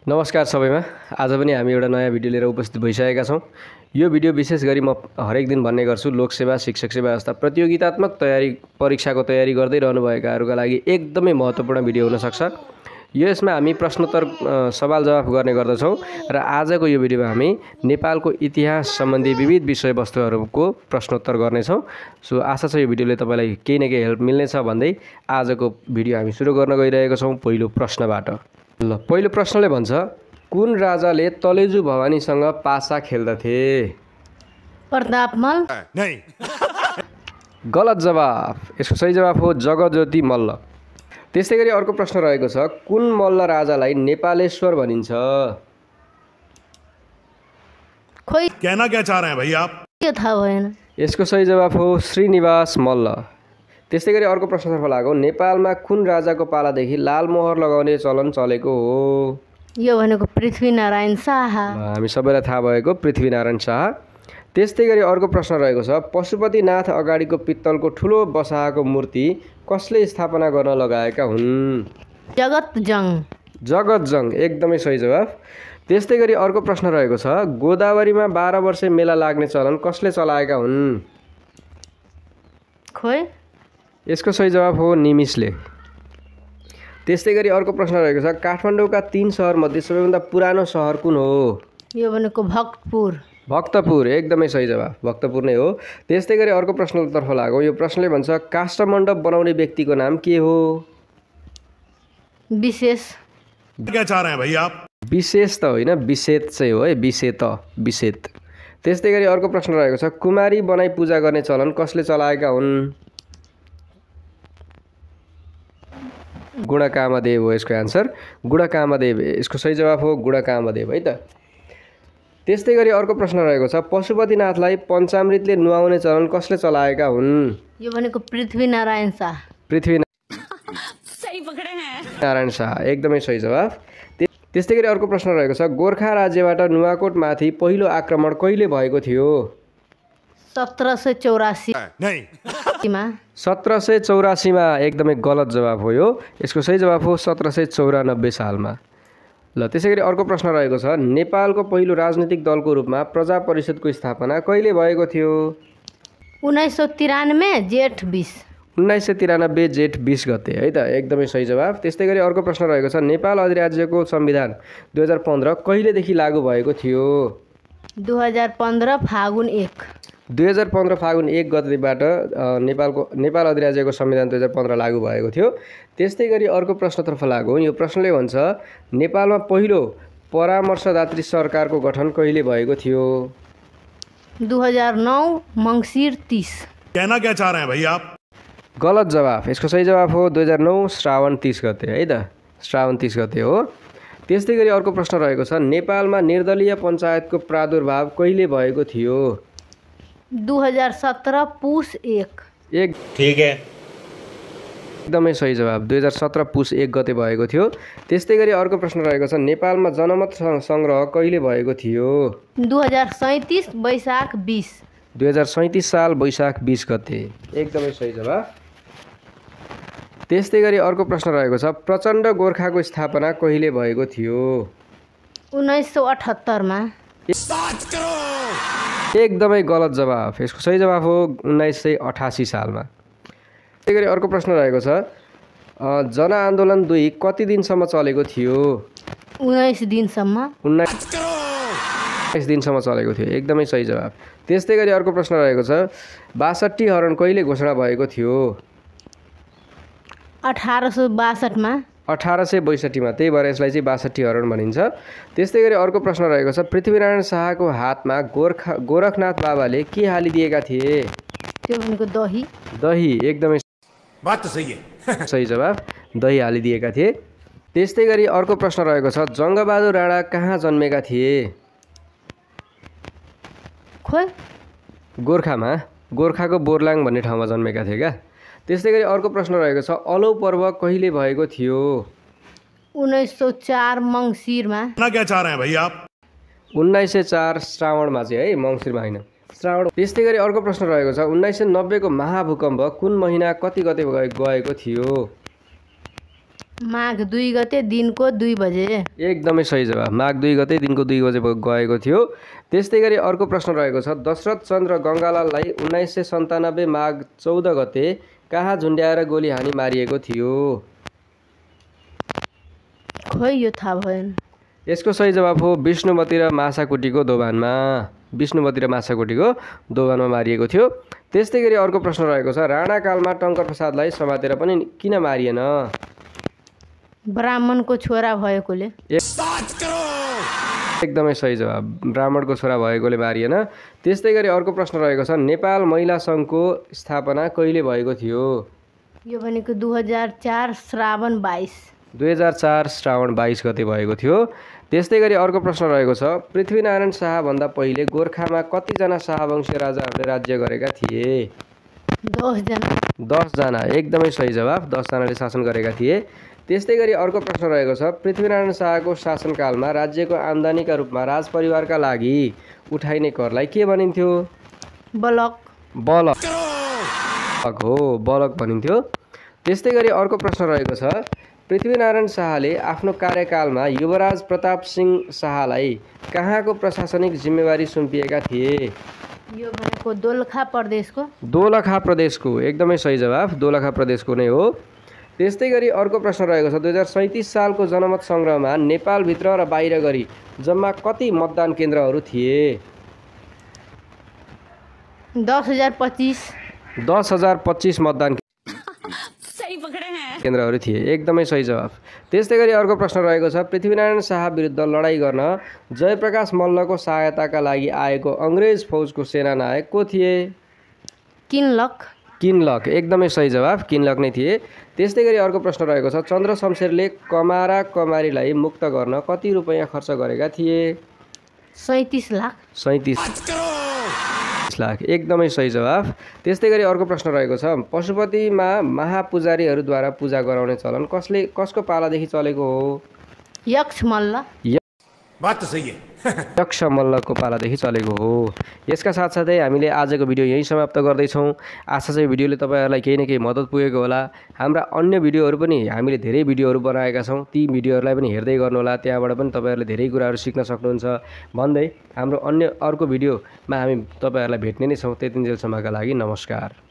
नमस्कार सबैमा। आज पनि हामी एउटा नयाँ भिडियो लिएर उपस्थित भइसकेका छौँ। यो भिडियो विशेष गरी म हरेक दिन भन्ने गर्छु, लोकसेवा शिक्षक सेवा जस्ता प्रतियोगितात्मक परीक्षाको तयारी गर्दै रहनुभएकाहरूका लागि एकदमै महत्त्वपूर्ण भिडियो हुन सक्छ। यसमा हामी प्रश्नोत्तर सवाल जवाफ गर्ने गर्दछौँ र आजको यो भिडियोमा हामी नेपालको इतिहास सम्बन्धी विविध विषयवस्तुहरूको प्रश्नोत्तर गर्नेछौँ। सो आशा छ यो भिडियोले तपाईलाई केही न केही हेल्प मिल्नेछ भन्दै आजको भिडियो हामी सुरु गर्न गइरहेका छौँ पहिलो प्रश्नबाट। ल, पहिलो प्रश्नले भन्छ, कुन राजाले तलेजु भवानीसँग पासा खेल्दथे? प्रतापमल। नहीं। गलत जवाफ। यसको सही जवाफ हो जगज्योति मल्ल। त्यस्तै गरी अर्को प्रश्न रहेको छ, कुन मल्ल राजालाई नेपालेश्वर भनिन्छ? खोइ कहना क्या चाह रहे हैं भाई आप? के थाहा भएन। यसको सही जवाफ हो श्रीनिवास मल्ल। त्यस्तै गरी अर्को प्रश्नतर्फ लागौँ, नेपालमा कुन राजाको पालादेखि लाल मोहर लगाउने चलन चलेको हो? यो भनेको पृथ्वीनारायण शाह। हामी सबैलाई थाहा भएको पृथ्वीनारायण शाह। त्यस्तै गरी अर्को प्रश्न रहेको छ, पशुपतिनाथ अगाडिको पित्तलको ठुलो बसाएको मूर्ति कसले स्थापना गर्न लगाएका हुन्? जगतजङ। जगतजङ, एकदमै सही जवाफ। त्यस्तै गरी अर्को प्रश्न रहेको छ, गोदावरीमा 12 वर्षे मेला लाग्ने चलन कसले चलाएका हुन्? खोइ यसको सही जवाफ हो निमिषले। त्यस्तै गरी अर्को प्रश्न रहेको छ, काठमाडौँका 3 सहरमध्ये सबैभन्दा पुरानो सहर कुन हो? यो भनेको भक्तपुर। भक्तपुर, एकदमै सही जवाफ, भक्तपुर नै हो। त्यस्तै गरी अर्को प्रश्नतर्फ लागौँ। यो प्रश्नले भन्छ, काष्ठमण्डप बनाउने व्यक्तिको नाम के हो? विशेष। क्या चाह रहे हैं भाई आप? विशेष त होइन, विशेत चाहिँ हो है, विशेत। त्यस्तै गरी अर्को प्रश्न रहेको छ, कुमारी बनाई पूजा गर्ने चलन कसले चलाएका हुन्? गुणकामदेव हो यसको एन्सर, गुणकामदेव। यसको सही जवाफ हो गुणकामदेव है त। त्यस्तै गरी अर्को प्रश्न रहेको छ, पशुपतिनाथलाई पञ्चामृतले नुहाउने चलन कसले चलाएका हुन्? यो भनेको पृथ्वीनारायण शाह। नारायण शाह, एकदमै सही जवाफ। त्यस्तै गरी अर्को प्रश्न रहेको छ, गोर्खा राज्यबाट नुवाकोटमाथि पहिलो आक्रमण कहिले भएको थियो? 1784 नहीं। मा। 1784 मा, एकदमै गलत जवाफ हो यो। यसको सही जवाफ हो 1794 सालमा। ल, त्यसै गरी अर्को प्रश्न रहेको छ, नेपालको पहिलो राजनीतिक दलको रूपमा प्रजा परिषदको स्थापना कहिले भएको थियो? 1993 जेठ 20। 1993 जेठ 20 गते है त, एकदमै सही जवाफ। त्यस्तै गरी अर्को प्रश्न रहेको छ, नेपाल अधिराज्यको संविधान 2015 कहिलेदेखि लागू भएको थियो? 2015 फागुन 1। 2015 फागुन 1 गतेबाट नेपाल अधिराज्यको संविधान 2015 लागू भएको थियो। त्यस्तै गरी अर्को प्रश्नतर्फ लागौँ। यो प्रश्नले भन्छ, नेपालमा पहिलो परामर्शदात्री सरकारको गठन कहिले भएको थियो? 2009 मङ्सिर 30। कहना क्या चाह रहे हैं भाई आप? गलत जवाफ। यसको सही जवाफ हो 2009 श्रावण 30 गते है त, श्रावण 30 गते हो। त्यस्तै गरी अर्को प्रश्न रहेको छ, नेपालमा निर्दलीय पञ्चायतको प्रादुर्भाव कहिले भएको थियो? 2017 पुस 1। ठीक है, एकदमै सही जवाफ, 2017 पुस 1 गते भएको थियो। त्यस्तै गरी अर्को प्रश्न रहेको छ, नेपालमा जनमत सङ्ग्रह कहिले भएको थियो? 2037 वैशाख 20। 2037 साल वैशाख 20 गते, एकदमै सही जवाफ। त्यस्तै गरी अर्को प्रश्न रहेको छ, प्रचण्ड गोर्खाको स्थापना कहिले भएको थियो? 1978 मा। एकदमै गलत जवाफ। यसको सही जवाफ हो 1988 सालमा। त्यस्तै गरी अर्को प्रश्न रहेको छ, जनआन्दोलन 2 कति दिनसम्म चलेको थियो? 19 दिनसम्म। 19 दिनसम्म चलेको थियो, एकदमै सही जवाफ। त्यस्तै गरी अर्को प्रश्न रहेको छ, 62 हरण कहिले घोषणा भएको थियो? 1862 मा। 1862 मा, त्यही भएर यसलाई चाहिँ 62 हरण भनिन्छ। त्यस्तै गरी अर्को प्रश्न रहेको छ, पृथ्वीनारायण शाहको हातमा गोरखनाथ बाबाले के हालिदिएका थिए? त्यो भनेको दही। दही, एकदमै बात तो सही है। सही जवाफ, दही हालिदिएका थिए। त्यस्तै गरी अर्को प्रश्न रहेको छ, जङ्गबहादुर राणा कहाँ जन्मेका थिए? खोइ गोर्खामा, गोर्खाको बोर्लाङ भन्ने ठाउँमा जन्मेका थिए क्या। त्यस्तै गरी अर्को प्रश्न रहेको छ, अलौ पर्व कहिले भएको थियो? 1904 मङ्सिरमा। कहना क्या चाह रहे हैं भाई आप? 1904 श्रावणमा चाहिँ है, मङ्सिरमा होइन, श्रावण। त्यस्तै गरी अर्को प्रश्न रहेको छ, 1990 को महाभूकम्प कुन महिना कति गते गएको थियो? माघ 2 गते दिनको 2 बजे। एकदमै सही जवाब। माघ 2 गते दिनको 2 बजे गएको थियो। त्यस्तै गरी अर्को प्रश्न रहेको छ, दशरथ चन्द्र गङ्गालाललाई 1997 माघ 14 गते कहाँ झुन्ड्याएर गोली हानी मारिएको थियो? खोइ यो थाहा भएन। यसको सही जवाब हो विष्णुमती र माछाकोटीको दोभानमा। विष्णुमती र माछाकोटीको दोभानमा मारिएको थियो। त्यस्तै गरी अर्को प्रश्न रहेको छ, राणाकालमा टङ्कर प्रसादलाई समातेर पनि किन मारिएन? ब्राह्मणको छोरा भएकोले। एकदमै सही जवाब। ब्राह्मणको छोरा भएकोले मारिएन। त्यस्तै गरी अर्को प्रश्न रहेको छ, नेपाल महिला सङ्घको स्थापना कहिले भएको थियो? यो भनेको 2004 श्रावण 22। 2004 श्रावण 22 गते भएको थियो। त्यस्तै गरी अर्को प्रश्न रहेको छ, पृथ्वीनारायण शाहभन्दा पहिले गोर्खामा कतिजना शाहवंशीय राजाहरूले राज्य गरेका थिए? 10 जना। 10 जना। एकदमै सही जवाब। 10 जनाले शासन गरेका थिए। त्यस्तै गरी अर्को प्रश्न रहेको छ, पृथ्वीनारायण शाहको शासनकालमा राज्यको आम्दानीका रूपमा राजपरिवारका लागि उठाइने करलाई के भनिन्थ्यो? बलक। बलक हो, बलक भनिन्थ्यो। त्यस्तै गरी अर्को प्रश्न रहेको छ, पृथ्वीनारायण शाहले आफ्नो कार्यकालमा युवराज प्रताप सिंह शाहलाई कहाँको प्रशासनिक जिम्मेवारी सुम्पिएका थिए? यो भनेको दोलखा प्रदेशको। दोलखा प्रदेशको। एकदमै सही जवाब। दोलखा प्रदेशको नै हो। त्यस्तै गरी अर्को प्रश्न रहेको छ, 2037 सालको जनमत सङ्ग्रहमा नेपालभित्र र बाहिर गरी जम्मा कति मतदान केन्द्रहरू थिए? 10,025। 10,025 मतदान केन्द्रहरू थिए। एकदमै सही जवाब। त्यस्तै गरी अर्को प्रश्न रहेको छ, पृथ्वीनारायण शाह विरुद्ध लडाईँ गर्न जयप्रकाश मल्लको सहायताका लागि आएको अङ्ग्रेज फौजको सेनानायक को थिए? किनलक। किनलक। एकदमै सही जवाब। किनलक नै थिए। त्यस्तै गरी अर्को प्रश्न रहेको छ, चन्द्र शमशेरले कमारा कमारीलाई मुक्त गर्न कति रुपैयाँ खर्च गरेका थिए? 37 लाख। 37 लाख। एकदमै सही जवाब। त्यस्तै गरी अर्को प्रश्न रहेको छ, पशुपतिमा महापुजारीहरूद्वारा पूजा गराउने चलन कसको पालादेखि चलेको हो? यक्ष मल्ल। बात तो सही है। यक्ष मल्लको पालादेखि चलेको हो। यसका साथसाथै हामीले आजको भिडियो यहीँ समाप्त गर्दैछौँ। आशा चाहिँ भिडियोले तपाईँहरूलाई केही न केही मद्दत पुगेको होला। हाम्रा अन्य भिडियोहरू पनि हामीले धेरै भिडियोहरू बनाएका छौँ, ती भिडियोहरूलाई पनि हेर्दै गर्नुहोला। त्यहाँबाट पनि तपाईँहरूले धेरै कुराहरू सिक्न सक्नुहुन्छ भन्दै हाम्रो अर्को भिडियोमा हामी तपाईँहरूलाई भेट्ने नै छौँ। त्यतिन्जेलसम्मका लागि नमस्कार।